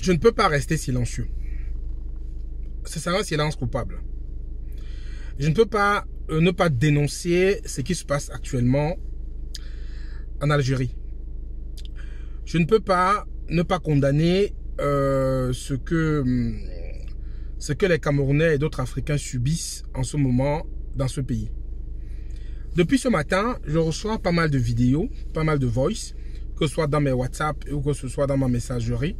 Je ne peux pas rester silencieux. Ce sera un silence coupable. Je ne peux pas ne pas dénoncer ce qui se passe actuellement en Algérie. Je ne peux pas ne pas condamner ce que les Camerounais et d'autres Africains subissent en ce moment dans ce pays. Depuis ce matin, je reçois pas mal de vidéos, pas mal de voice, que ce soit dans mes WhatsApp ou que ce soit dans ma messagerie,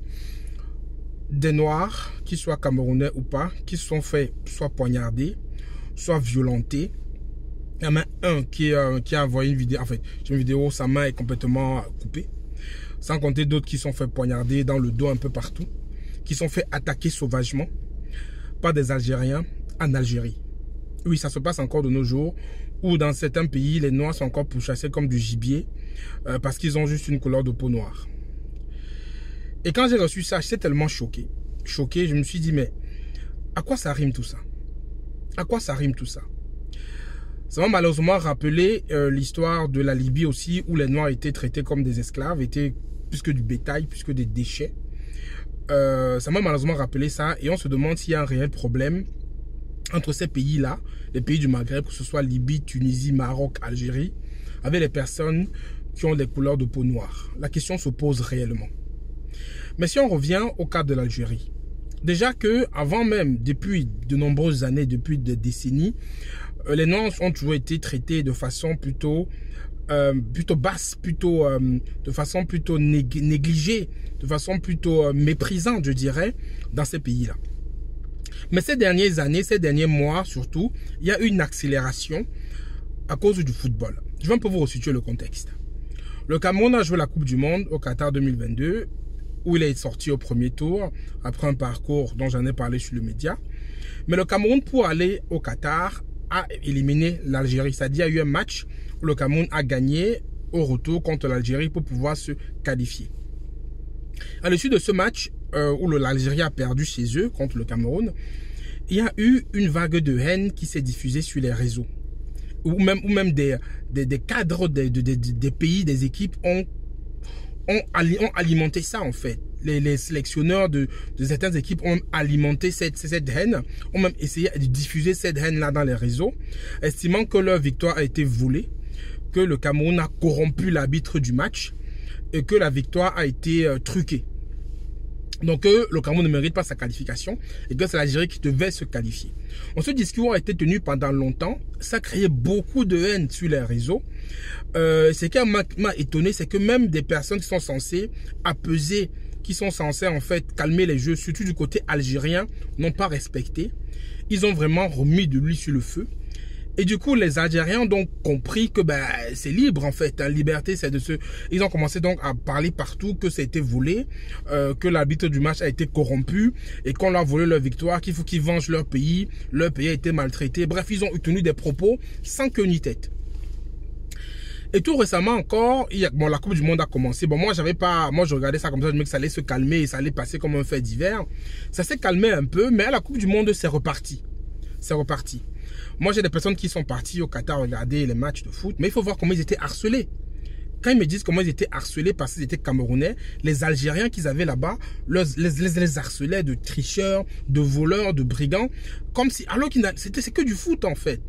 des Noirs, qui soient Camerounais ou pas, qui se sont fait soit poignarder, soit violentés. Il y en a un qui a envoyé une vidéo, en fait, j'ai une vidéo où sa main est complètement coupée. Sans compter d'autres qui sont fait poignarder dans le dos un peu partout, qui sont fait attaquer sauvagement par des Algériens en Algérie. Oui, ça se passe encore de nos jours, où dans certains pays, les Noirs sont encore pourchassés comme du gibier, parce qu'ils ont juste une couleur de peau noire. Et quand j'ai reçu ça, j'étais tellement choqué. Choqué, je me suis dit, mais à quoi ça rime tout ça? À quoi ça rime tout ça? Ça m'a malheureusement rappelé l'histoire de la Libye aussi, où les Noirs étaient traités comme des esclaves, étaient plus que du bétail, plus que des déchets. Ça m'a malheureusement rappelé ça, et on se demande s'il y a un réel problème entre ces pays-là, les pays du Maghreb, que ce soit Libye, Tunisie, Maroc, Algérie, avec les personnes qui ont des couleurs de peau noire. La question se pose réellement. Mais si on revient au cas de l'Algérie, déjà que avant même, depuis de nombreuses années, depuis des décennies, les Noirs ont toujours été traités de façon plutôt basse, de façon plutôt négligée, de façon plutôt méprisante, je dirais, dans ces pays-là. Mais ces dernières années, ces derniers mois surtout, il y a eu une accélération à cause du football. Je vais un peu vous resituer le contexte. Le Cameroun a joué la Coupe du Monde au Qatar 2022, où il est sorti au premier tour, après un parcours dont j'en ai parlé sur le média. Mais le Cameroun, pour aller au Qatar, a éliminé l'Algérie. C'est-à-dire qu'il y a eu un match où le Cameroun a gagné au retour contre l'Algérie pour pouvoir se qualifier. À l'issue de ce match, où l'Algérie a perdu chez eux contre le Cameroun, il y a eu une vague de haine qui s'est diffusée sur les réseaux. Ou même des cadres des pays, des équipes ont alimenté ça en fait. Les sélectionneurs de certaines équipes ont alimenté cette haine, ont même essayé de diffuser cette haine-là dans les réseaux, estimant que leur victoire a été volée, que le Cameroun a corrompu l'arbitre du match et que la victoire a été truquée. Donc le Cameroun ne mérite pas sa qualification et que c'est l'Algérie qui devait se qualifier. Donc, ce discours a été tenu pendant longtemps. Ça a créé beaucoup de haine sur les réseaux. Ce qui m'a étonné, c'est que même des personnes qui sont censées apaiser, qui sont censées en fait calmer les jeux, surtout du côté algérien, n'ont pas respecté. Ils ont vraiment remis de l'huile sur le feu. Et du coup, les Algériens ont donc compris que c'est libre en fait. La liberté, c'est de se... Ils ont commencé donc à parler partout que c'était volé, que l'arbitre du match a été corrompu et qu'on leur a volé leur victoire, qu'il faut qu'ils vengent leur pays a été maltraité. Bref, ils ont tenu des propos sans queue ni tête. Et tout récemment encore, la Coupe du Monde a commencé. Bon, moi, je regardais ça comme ça, je me disais que ça allait se calmer et ça allait passer comme un fait divers. Ça s'est calmé un peu, mais à la Coupe du Monde, c'est reparti. C'est reparti. Moi, j'ai des personnes qui sont parties au Qatar regarder les matchs de foot, mais il faut voir comment ils étaient harcelés. Quand ils me disent comment ils étaient harcelés parce qu'ils étaient Camerounais, les Algériens qu'ils avaient là-bas les harcelaient de tricheurs, de voleurs, de brigands, comme si, alors c'est que du foot en fait.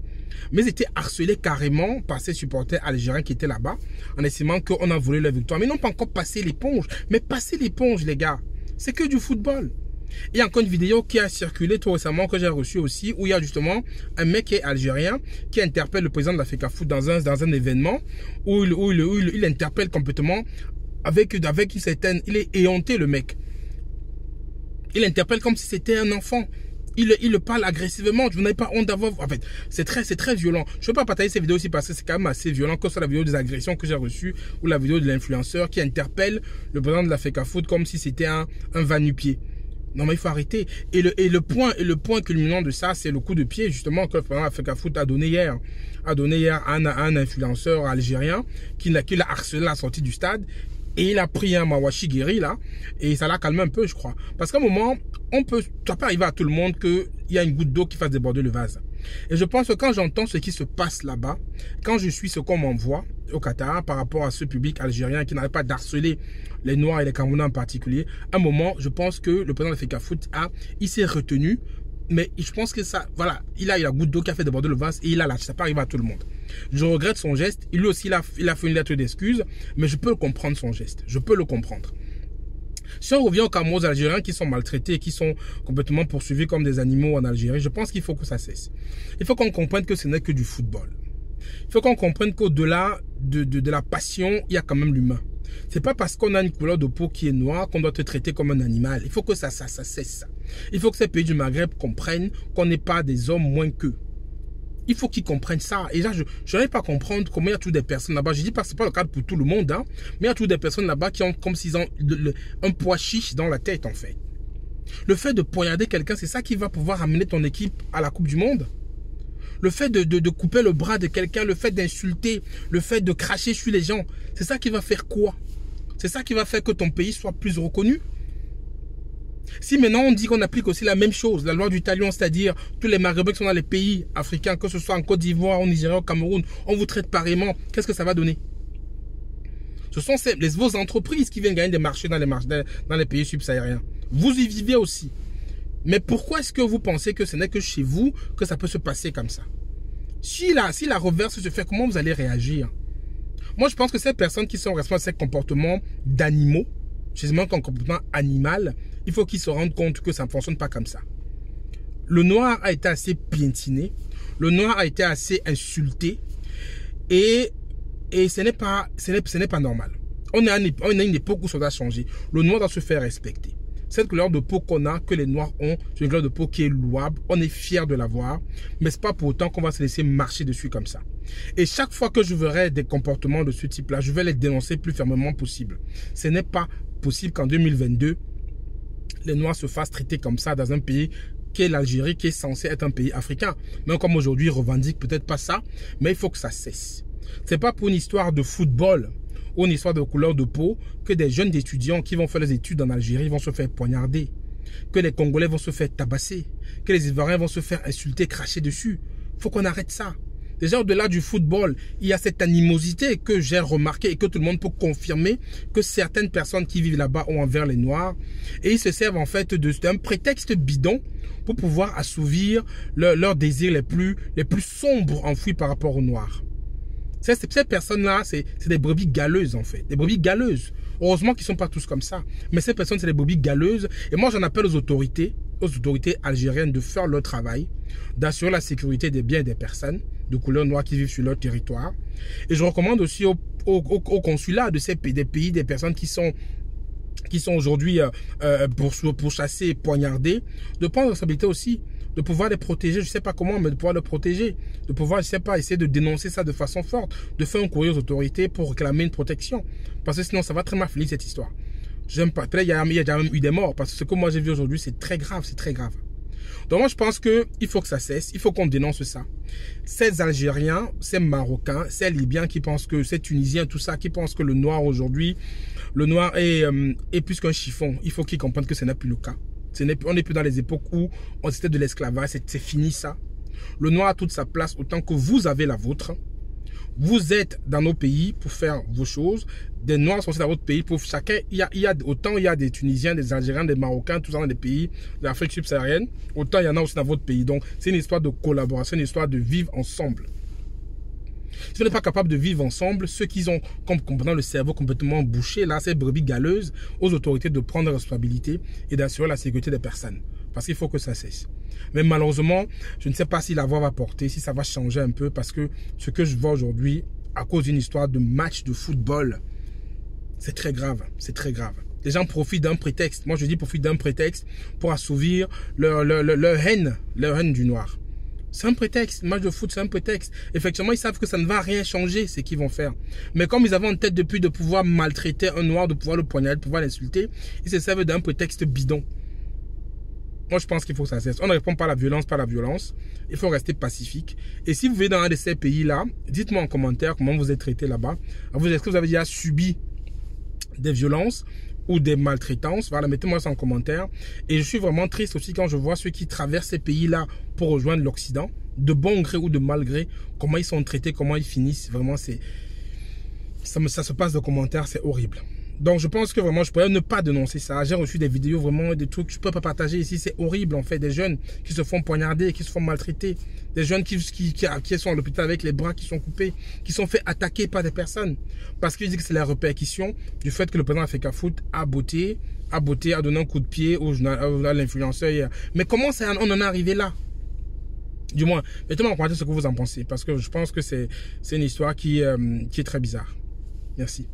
Mais ils étaient harcelés carrément par ces supporters algériens qui étaient là-bas, en estimant qu'on a volé leur victoire. Mais ils n'ont pas encore passé l'éponge. Mais passez l'éponge, les gars. C'est que du football. Il y a encore une vidéo qui a circulé tout récemment que j'ai reçue aussi, où il y a justement un mec qui est algérien qui interpelle le président de l'Africafoot dans un événement où il interpelle complètement avec une certaine... Il est éhonté le mec. Il interpelle comme si c'était un enfant. Il le parle agressivement. Vous n'avez pas honte d'avoir... En fait, c'est très violent. Je ne veux pas partager ces vidéos aussi parce que c'est quand même assez violent, que ce soit la vidéo des agressions que j'ai reçues ou la vidéo de l'influenceur qui interpelle le président de l'Africafoot comme si c'était un va-nu-pied. Non mais il faut arrêter. Et le point culminant de ça, c'est le coup de pied justement que le président de l'Africafoot a donné hier. A donné hier à un influenceur algérien qui l'a harcelé à la sortie du stade. Et il a pris un Mawashi guéri là. Et ça l'a calmé un peu, je crois. Parce qu'à un moment, ça peut arriver à tout le monde qu'il y a une goutte d'eau qui fasse déborder le vase. Et je pense que quand j'entends ce qui se passe là-bas, quand je suis ce qu'on m'envoie au Qatar par rapport à ce public algérien qui n'arrête pas d'harceler les Noirs et les Camerounais en particulier, à un moment, je pense que le président de FECAFOOT il s'est retenu, mais je pense que ça, voilà, il a eu la goutte d'eau qui a fait déborder le vase et il a lâché. Ça peut arriver à tout le monde. Je regrette son geste. Lui aussi, il a fait une lettre d'excuse, mais je peux comprendre son geste. Je peux le comprendre. Si on revient aux Camerounais, aux Algériens qui sont maltraités, qui sont complètement poursuivis comme des animaux en Algérie, je pense qu'il faut que ça cesse. Il faut qu'on comprenne que ce n'est que du football. Il faut qu'on comprenne qu'au-delà de la passion, il y a quand même l'humain. C'est pas parce qu'on a une couleur de peau qui est noire qu'on doit te traiter comme un animal. Il faut que ça cesse. Il faut que ces pays du Maghreb comprennent qu'on n'est pas des hommes moins qu'eux. Il faut qu'ils comprennent ça. Et là, je n'arrive pas à comprendre comment il y a toutes des personnes là-bas. Je dis pas que ce n'est pas le cas pour tout le monde, hein, mais il y a toutes des personnes là-bas qui ont comme s'ils ont un pois chiche dans la tête, en fait. Le fait de poignarder quelqu'un, c'est ça qui va pouvoir amener ton équipe à la Coupe du Monde. Le fait de couper le bras de quelqu'un, le fait d'insulter, le fait de cracher sur les gens, c'est ça qui va faire quoi? C'est ça qui va faire que ton pays soit plus reconnu? Si maintenant on dit qu'on applique aussi la même chose, la loi du talion, c'est-à-dire tous les Maghrébins qui sont dans les pays africains, que ce soit en Côte d'Ivoire, au Nigeria, au Cameroun, on vous traite pareillement, qu'est-ce que ça va donner? Ce sont vos entreprises qui viennent gagner des marchés dans les pays subsahariens. Vous y vivez aussi. Mais pourquoi est-ce que vous pensez que ce n'est que chez vous que ça peut se passer comme ça? Si la reverse se fait, comment vous allez réagir? Moi, je pense que ces personnes qui sont responsables de ces comportements d'animaux, justement un comportement animal, il faut qu'ils se rendent compte que ça ne fonctionne pas comme ça. Le noir a été assez piétiné, le noir a été assez insulté et ce n'est pas normal. On est à une époque où ça doit changer. Le noir doit se faire respecter. Cette couleur de peau qu'on a, que les noirs ont, c'est une couleur de peau qui est louable. On est fiers de l'avoir, mais ce n'est pas pour autant qu'on va se laisser marcher dessus comme ça. Et chaque fois que je verrai des comportements de ce type-là, je vais les dénoncer le plus fermement possible. Ce n'est pas possible qu'en 2022, les Noirs se fassent traiter comme ça dans un pays qui est l'Algérie, qui est censé être un pays africain. Même comme aujourd'hui, ils revendiquent peut-être pas ça, mais il faut que ça cesse. C'est pas pour une histoire de football ou une histoire de couleur de peau que des jeunes étudiants qui vont faire les études en Algérie vont se faire poignarder, que les Congolais vont se faire tabasser, que les Ivoiriens vont se faire insulter, cracher dessus. Il faut qu'on arrête ça. Déjà, au-delà du football, il y a cette animosité que j'ai remarquée et que tout le monde peut confirmer que certaines personnes qui vivent là-bas ont envers les Noirs. Et ils se servent en fait d'un prétexte bidon pour pouvoir assouvir leurs désirs les plus sombres enfouis par rapport aux Noirs. Ces personnes-là, c'est des brebis galeuses en fait, des brebis galeuses. Heureusement qu'ils ne sont pas tous comme ça. Mais ces personnes, c'est des brebis galeuses. Et moi, j'en appelle aux autorités algériennes de faire leur travail, d'assurer la sécurité des biens et des personnes de couleur noire qui vivent sur leur territoire. Et je recommande aussi au consulat de des pays, des personnes qui sont aujourd'hui pourchassées et poignardées, de prendre la responsabilité aussi, de pouvoir les protéger, je ne sais pas comment, mais de pouvoir les protéger, de pouvoir, je ne sais pas, essayer de dénoncer ça de façon forte, de faire un courrier aux autorités pour réclamer une protection. Parce que sinon, ça va très mal finir cette histoire. J'aime pas. Peut-être il y a déjà même eu des morts, parce que ce que moi j'ai vu aujourd'hui, c'est très grave, c'est très grave. Donc moi, je pense qu'il faut que ça cesse, il faut qu'on dénonce ça. Ces Algériens, ces Marocains, ces Libyens qui pensent que, ces Tunisiens, tout ça, qui pensent que le noir aujourd'hui, le noir est plus qu'un chiffon, il faut qu'ils comprennent que ce n'est plus le cas. On n'est plus dans les époques où c'était de l'esclavage, c'est fini ça. Le noir a toute sa place autant que vous avez la vôtre. Vous êtes dans nos pays pour faire vos choses. Des Noirs sont aussi dans votre pays pour chacun. Autant il y a des Tunisiens, des Algériens, des Marocains, tout ça dans des pays de l'Afrique subsaharienne. Autant il y en a aussi dans votre pays. Donc c'est une histoire de collaboration, une histoire de vivre ensemble. Si vous n'êtes pas capable de vivre ensemble, ceux qui ont complètement le cerveau complètement bouché, là, ces brebis galeuses, aux autorités de prendre la responsabilité et d'assurer la sécurité des personnes. Parce qu'il faut que ça cesse. Mais malheureusement, je ne sais pas si la voix va porter, si ça va changer un peu, parce que ce que je vois aujourd'hui, à cause d'une histoire de match de football, c'est très grave, c'est très grave. Les gens profitent d'un prétexte, moi je dis profitent d'un prétexte pour assouvir leur haine du noir. C'est un prétexte, match de foot c'est un prétexte. Effectivement, ils savent que ça ne va rien changer ce qu'ils vont faire. Mais comme ils avaient en tête depuis de pouvoir maltraiter un noir, de pouvoir le poignarder, de pouvoir l'insulter, ils se servent d'un prétexte bidon. Moi, je pense qu'il faut que ça cesse. On ne répond pas à la violence par la violence. Il faut rester pacifique. Et si vous vivez dans un de ces pays-là, dites-moi en commentaire comment vous êtes traité là-bas. Est-ce que vous avez déjà subi des violences ou des maltraitances? Voilà, mettez-moi ça en commentaire. Et je suis vraiment triste aussi quand je vois ceux qui traversent ces pays-là pour rejoindre l'Occident. de bon gré ou de mal gré, comment ils sont traités, comment ils finissent. Vraiment, ça se passe de commentaires, c'est horrible. Donc, je pense que vraiment, je pourrais ne pas dénoncer ça. J'ai reçu des vidéos, vraiment, des trucs que je ne peux pas partager ici. C'est horrible, en fait. Des jeunes qui se font poignarder, qui se font maltraiter. Des jeunes qui sont à l'hôpital avec les bras qui sont coupés, qui sont fait attaquer par des personnes. Parce qu'ils disent que c'est la répercussion du fait que le président Africafoot a botté, a donné un coup de pied à l'influenceur. Mais comment ça, on en est arrivé là? Du moins, mettez-moi en commentaire ce que vous en pensez. Parce que je pense que c'est une histoire qui est très bizarre. Merci.